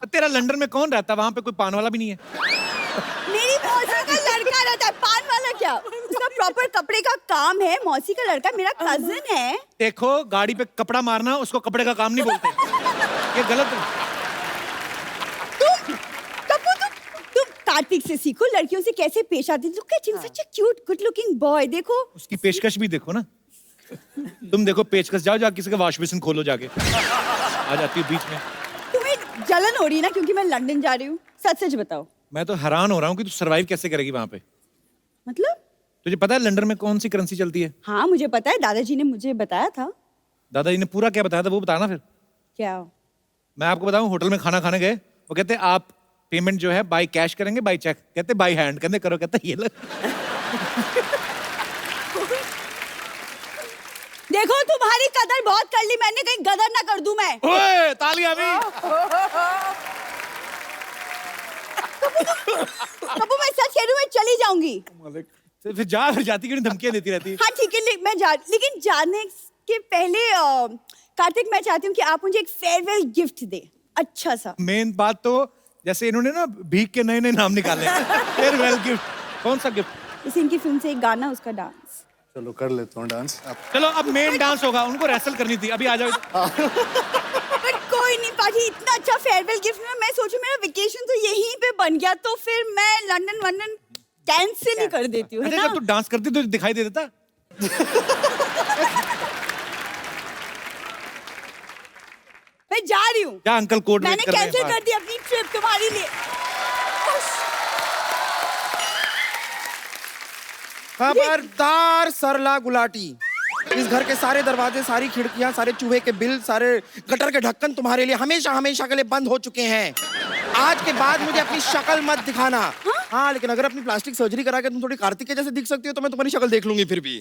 तेरा लंदन में कौन रहता? वहां पे कोई पान वाला भी नहीं है। मेरी मौसी का लड़का रहता है, पान वाला क्या? उसका प्रॉपर कपड़े का काम है, मौसी का लड़का मेरा कजिन है। देखो गाड़ी पे कपड़ा मारना उसको कपड़े का काम नहीं बोलते, ये गलत है। तुम कार्तिक से सीखो, लड़कियों से कैसे पेश आती। Look at him, such a cute good looking boy. देखो उसकी पेशकश भी देखो ना। तुम देखो पेचकश, जाओ किसी का वॉश बेसिन खोलो जाके, आ जाती है बीच में। तुम्हें जलन हो रही है ना क्योंकि मैं लंदन जा रही हूँ? सच सच बताओ। मैं तो हैरान हो रहा हूँ कि तू सरवाइव कैसे करेगी वहां पे। मतलब तुझे पता है लंदन में कौन सी करेंसी चलती है? हाँ मुझे पता है, दादाजी ने मुझे बताया था। दादाजी ने पूरा क्या बताया था वो बताना फिर। क्या? मैं आपको बताऊं, होटल में खाना खाने गए, वो कहते आप पेमेंट जो है बाय कैश करेंगे बाय चेक? कहते बाय हैंड। कहते करो, कहते ये लो। देखो तुम्हारी कदर बहुत कर ली मैंने, कहीं गदर ना कर दूं मैं। ओए तालियां भी। कपूर मैं सच कह रही हूँ, मैं चली जाऊंगी। फिर जाती क्यों नहीं, धमकियां देती रहती? हाँ ठीक है, लेकिन जाने के पहले कार्तिक मैं चाहती हूँ कि आप मुझे एक फेयरवेल गिफ्ट दे, अच्छा सा। मेन बात तो जैसे इन्होंने ना भीख के नए नए नाम निकाले। फेयरवेल गिफ्ट कौन सा गिफ्ट? जैसे इनकी फिल्म से एक गाना, उसका डांस। चलो कर लेता हूँ डांस। चलो अब मेन डांस होगा, उनको रेसल करनी थी, अभी आ जाओ। बट कोई नहीं पाजी, इतना अच्छा फेयरवेल गिफ्ट में मैं सोचूं मेरा वेकेशन तो यहीं पे बन गया, तो फिर मैं लंदन कैंसिल ही कर देती हूँ, है ना? जब तू डांस करती तो दिखाई दे देता। मैं जा रही हूँ। क्या अंकल कोड मैंने कैंसिल कर दी अपनी ट्रिप तुम्हारे लिए। खबरदार सरला गुलाटी, इस घर के सारे दरवाजे, सारी खिड़कियां, सारे चूहे के बिल, सारे गटर के ढक्कन तुम्हारे लिए हमेशा हमेशा के लिए बंद हो चुके हैं। आज के बाद मुझे अपनी शक्ल मत दिखाना। हाँ लेकिन अगर अपनी प्लास्टिक सर्जरी करा के तुम थोड़ी कार्तिक के जैसे दिख सकती हो तो मैं तुम्हारी शक्ल देख लूंगी फिर भी।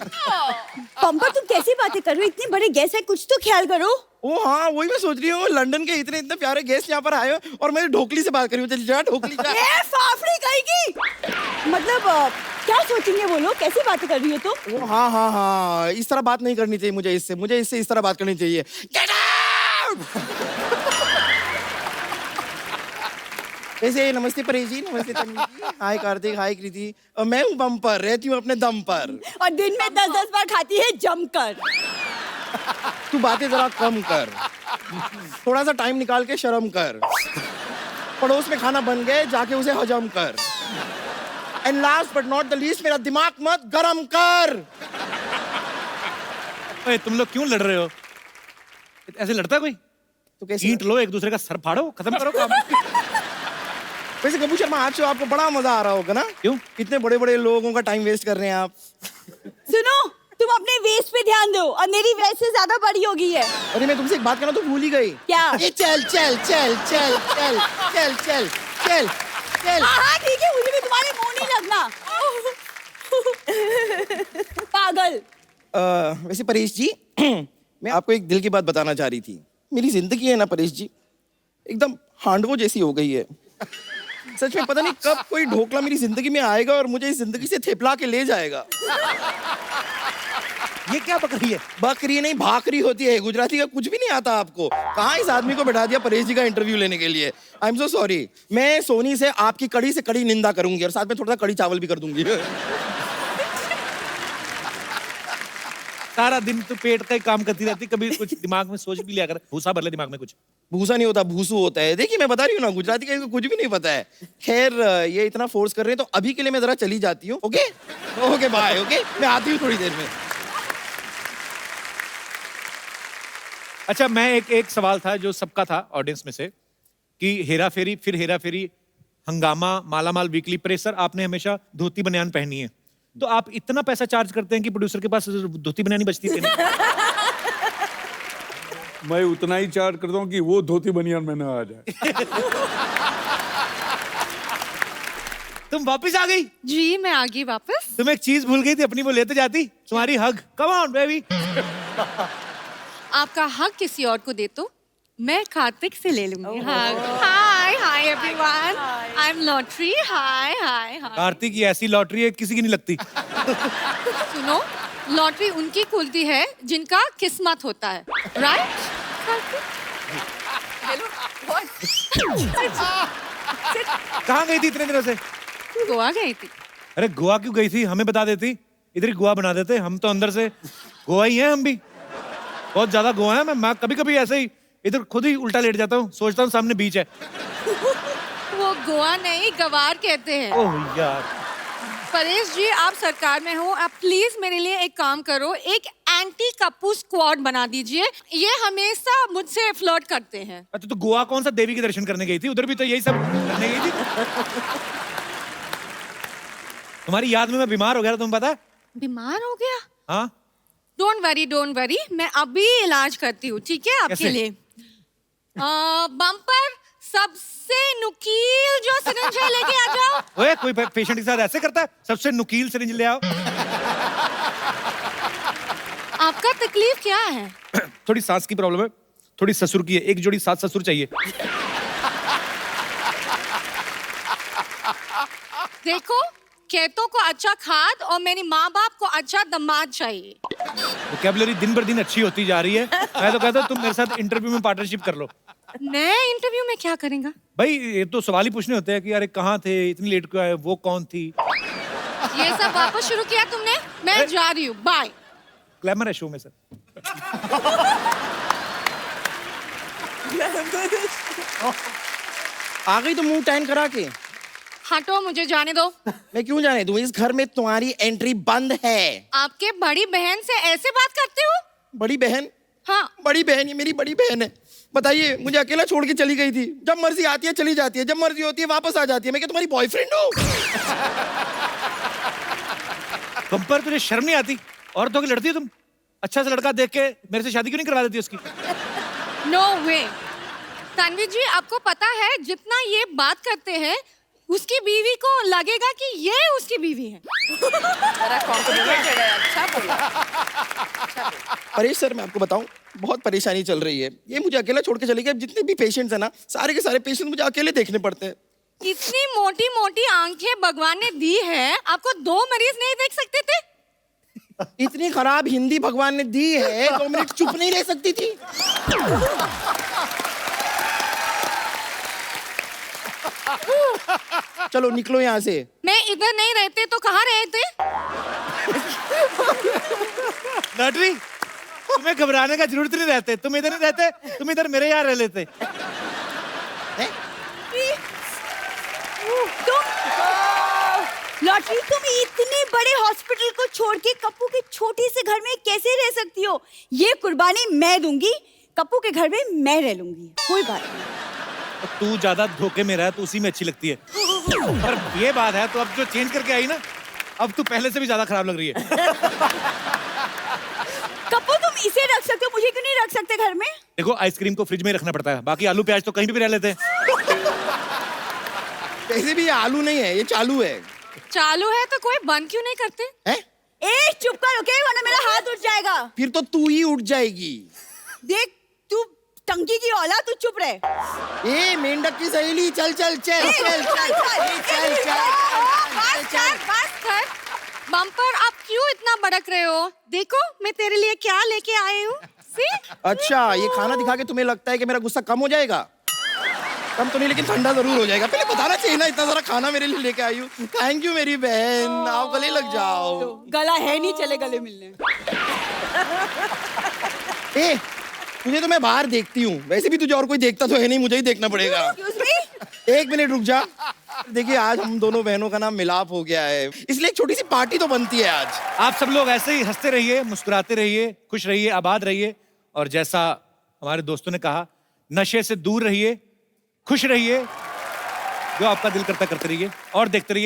पंपा तुम कैसी बातें कर रहे हो, इतने बड़े गेस्ट है, कुछ तो ख्याल करो। ओ हाँ वही मैं सोच रही हूँ, लंदन के इतने इतने प्यारे गेस्ट यहाँ पर आए हो और मैं ढोकली से बात कर रही हूँ। जा ढोकली जा। ए फाफड़ी कहेगी, मतलब क्या सोचेंगे वो लोग, कैसी बातें कर रही हो तुम? ओ हाँ हाँ हाँ, इस तरह बात नहीं करनी चाहिए मुझे इससे इस तरह बात करनी चाहिए। Get out! वैसे नमस्ते परेश जी, नमस्ते तन्वी जी, हाय कार्तिक, हाय कृति। मैं हूँ बम्पर, रहती हूँ अपने दम पर। और दिन में 10-10 बार खाती है जमकर। तू बातें जरा कम कर, थोड़ा सा टाइम निकाल के शर्म कर। पड़ोस में खाना बन गए, जाके उसे हजम कर। And last but not the least, मेरा दिमाग मत गरम कर। ओए, तुम लोग क्यों लड़ रहे हो? ऐसे लड़ता कोई? तो कैसे ईंट लो, एक दूसरे का सर फाड़ो, खत्म करो काम। वैसे गब्बू शर्मा, आज तो आपको बड़ा मजा आ रहा होगा ना? क्यों? इतने बड़े बड़े लोगों का टाइम वेस्ट कर रहे हैं आप। सुनो, तुम अपने वेस्ट पे ध्यान दो और मेरी वेस्ट से ज्यादा बड़ी हो गई है। अरे मैं तुमसे एक बात करना तो भूल ही गई। क्या? ये चल चल चल चल चल चल चल चल चल। हाँ ठीक है, मुझे भी तुम्हारे मुंह नहीं लगना। पागल। वैसे परेश जी, मैं आपको एक दिल की बात बताना चाह रही थी। मेरी जिंदगी है ना परेश जी, एकदम हांडवो जैसी हो गई है। सच में पता नहीं कब कोई ढोकला मेरी जिंदगी में आएगा और मुझे इस जिंदगी से थेपला के ले जाएगा। ये क्या बकरी है? बकरी नहीं, भाकरी होती है। गुजराती का कुछ भी नहीं आता आपको। कहाँ इस आदमी को बैठा दिया परेश जी का इंटरव्यू लेने के लिए। I am so sorry. मैं सोनी से आपकी कड़ी से कड़ी निंदा करूंगी और साथ में थोड़ा सा कड़ी चावल भी कर दूंगी। सारा दिन तो पेट का ही काम करती रहती, कभी कुछ दिमाग में सोच भी लिया कर। भूसा भर ले दिमाग में कुछ। भूसा नहीं होता, भूसू होता है। देखिए मैं बता रही हूँ ना, गुजराती का इनको कुछ भी नहीं पता है। खैर, ये इतना फोर्स कर रहे हैं तो अभी के लिए मैं जरा चली जाती हूँ। Okay okay bye. ओके, मैं आती हूँ थोड़ी देर में। अच्छा, मैं एक सवाल था जो सबका था ऑडियंस में से, कि हेरा फेरी, फिर हेरा फेरी, हंगामा, मालामाल वीकली, प्रेशर, आपने हमेशा धोती बनियान पहनी है। तो आप इतना पैसा चार्ज करते हैं कि प्रोड्यूसर के पास धोती बनियान नहीं बचती? मैं उतना ही चार्ज करता हूँ कि वो धोती बनियान में ना आ जाए। तुम वापस आ गई? जी मैं आ गई वापस। तुम एक चीज भूल गई थी अपनी, वो लेते जाती, तुम्हारी हग। Come on baby. आपका हक किसी और को दे तो मैं कार्तिक से ले लूंगी। Hi hi everyone, I am lottery. Hi hi hi. Kartik की ऐसी लॉटरी है किसी की नहीं लगती। सुनो, लॉटरी उनकी खुलती है जिनका किस्मत होता है, राइट? कहाँ गई थी इतने दिनों से? गोवा गई थी। अरे गोवा क्यों गई थी? हमें बता देती, इधर ही गोवा बना देते। हम तो अंदर से गोवा ही हैं, हम भी बहुत ज्यादा गोवा है। मैं कभी कभी ऐसे ही इधर खुद ही उल्टा लेट जाता हूँ, सोचता हूँ सामने बीच है। वो गोवा नहीं, गवार कहते हैं। ओह यार। परेश जी, आप सरकार में हो, आप प्लीज मेरे लिए एक काम करो, एक एंटी कप्पू स्क्वाड बना दीजिए। ये हमेशा मुझसे फ्लर्ट करते हैं। अच्छा, तो गोवा कौन सा देवी के दर्शन करने गई थी? उधर भी तो यही सब करने गई थी। तुम्हारी याद में मैं बीमार हो गया था, तुम्हें पता है? बीमार हो गया? हाँ। डोंट वरी, मैं अभी इलाज करती हूँ, ठीक है? आपके लिए बम्पर, सबसे नुकील जो सिरिंज है लेके आ जाओ। ओए, कोई पेशेंट के साथ ऐसे करता है? सबसे नुकील सिरिंज ले आओ। आपका तकलीफ क्या है? थोड़ी सांस की प्रॉब्लम है, थोड़ी ससुर की है। एक जोड़ी 7 ससुर चाहिए। देखो, खेतों को अच्छा खाद और मेरी माँ बाप को अच्छा दामाद चाहिए। वोकैबुलरी दिन भर दिन अच्छी होती जा रही है। मैं तो कहता हूँ तुम मेरे साथ इंटरव्यू में पार्टनरशिप कर लो। मैं इंटरव्यू में क्या करेंगा? भाई ये तो सवाल ही पूछने होते हैं कि अरे कहाँ थे, इतनी लेट क्यों आए, वो कौन थी? ये सब वापस शुरू किया तुमने? मैं जा रही हूँ, बाय। ग्लैमर है शो में सर। आ गई तो मुंह टैन करा के। हटो, मुझे जाने दो। मैं क्यों जाने दूं? इस घर में तुम्हारी एंट्री बंद है। आपके बड़ी बहन से ऐसे बात करते हो? बड़ी बहन? हाँ। बड़ी बहन, ये मेरी बड़ी बहन है। बताइए, मुझे अकेला छोड़ के चली गई थी। जब मर्जी आती है चली जाती है, जब मर्जी होती है वापस आ जाती है। मैं क्या तुम्हारी बॉयफ्रेंड हूँ? बम्पर, तुझे शर्म नहीं आती? औरतों की लड़ती है तुम? अच्छा सा लड़का देख के मेरे से शादी क्यों नहीं करवा देती उसकी? नो वे। तन्वी जी, आपको पता है जितना ये बात करते हैं उसकी बीवी को लगेगा कि ये उसकी बीवी है। अच्छा बोला। परेश सर, मैं आपको बताऊं, बहुत परेशानी चल रही है। ये मुझे अकेला छोड़ के चली गई। जितने भी पेशेंट्स हैं ना, सारे के सारे पेशेंट मुझे अकेले देखने पड़ते हैं। इतनी मोटी मोटी आंखें भगवान ने दी है, आपको 2 मरीज नहीं देख सकते थे? इतनी खराब हिंदी भगवान ने दी है, 2 मिनट चुप नहीं रह सकती थी? चलो निकलो यहाँ से। मैं इधर नहीं रहते तो कहाँ रहते? लॉटरी, तुम्हें घबराने का जरूरत नहीं रहते, तुम इधर नहीं रहते, तुम इधर मेरे यहाँ रह लेते। लॉटरी, तुम इतने बड़े हॉस्पिटल को छोड़ के कप्पू के छोटे से घर में कैसे रह सकती हो? ये कुर्बानी मैं दूंगी, कप्पू के घर में मैं रह लूंगी, कोई बात नहीं। तू ज्यादा धोखे में रहा तो उसी में अच्छी लगती है, पर ये बात है तो अब जो चेंज करके आई ना, अब तू पहले से भी ज्यादा खराब लग रही है। कप्पू, तुम इसे रख सकते हो, मुझे क्यों नहीं रख सकते घर में? देखो, आइसक्रीम को फ्रिज में ही रखना पड़ता है, बाकी आलू प्याज तो कहीं भी रह लेते हैं। वैसे भी ये आलू नहीं है, ये चालू है। चालू है तो कोई बंद क्यों नहीं करते? हैं? ए चुप कर, ओके, वरना मेरा हाथ उठ जाएगा। फिर तो तू ही उठ जाएगी। देख, तू टंकी की औलाद, तू चुप रहे। ए मेंढक की सहेली, चल चल चल चल चल बस कर। बम्पर, आप क्यों इतना भड़क रहे हो? देखो मैं तेरे लिए क्या लेके आई हूँ। अच्छा, ये खाना दिखा के तुम्हें लगता है कि मेरा गुस्सा कम हो जाएगा? कम तो नहीं, लेकिन ठंडा जरूर हो जाएगा। पहले बताना चाहिए ना, इतना सारा खाना मेरे लिए लेके आई हूँ। थैंक यू मेरी बहन, आओ गले लग जाओ। गला है नहीं, चले गले मिलने। ए, तुझे तो मैं बाहर देखती हूँ, वैसे भी तुझे और कोई देखता तो है नहीं, मुझे ही देखना पड़ेगा। एक मिनट रुक जा। देखिए, आज हम दोनों बहनों का नाम मिलाप हो गया है, इसलिए एक छोटी सी पार्टी तो बनती है आज। आप सब लोग ऐसे ही हंसते रहिए, मुस्कुराते रहिए, खुश रहिए, आबाद रहिए, और जैसा हमारे दोस्तों ने कहा, नशे से दूर रहिए, खुश रहिए, जो आपका दिल करता करते रहिए और देखते रहिए।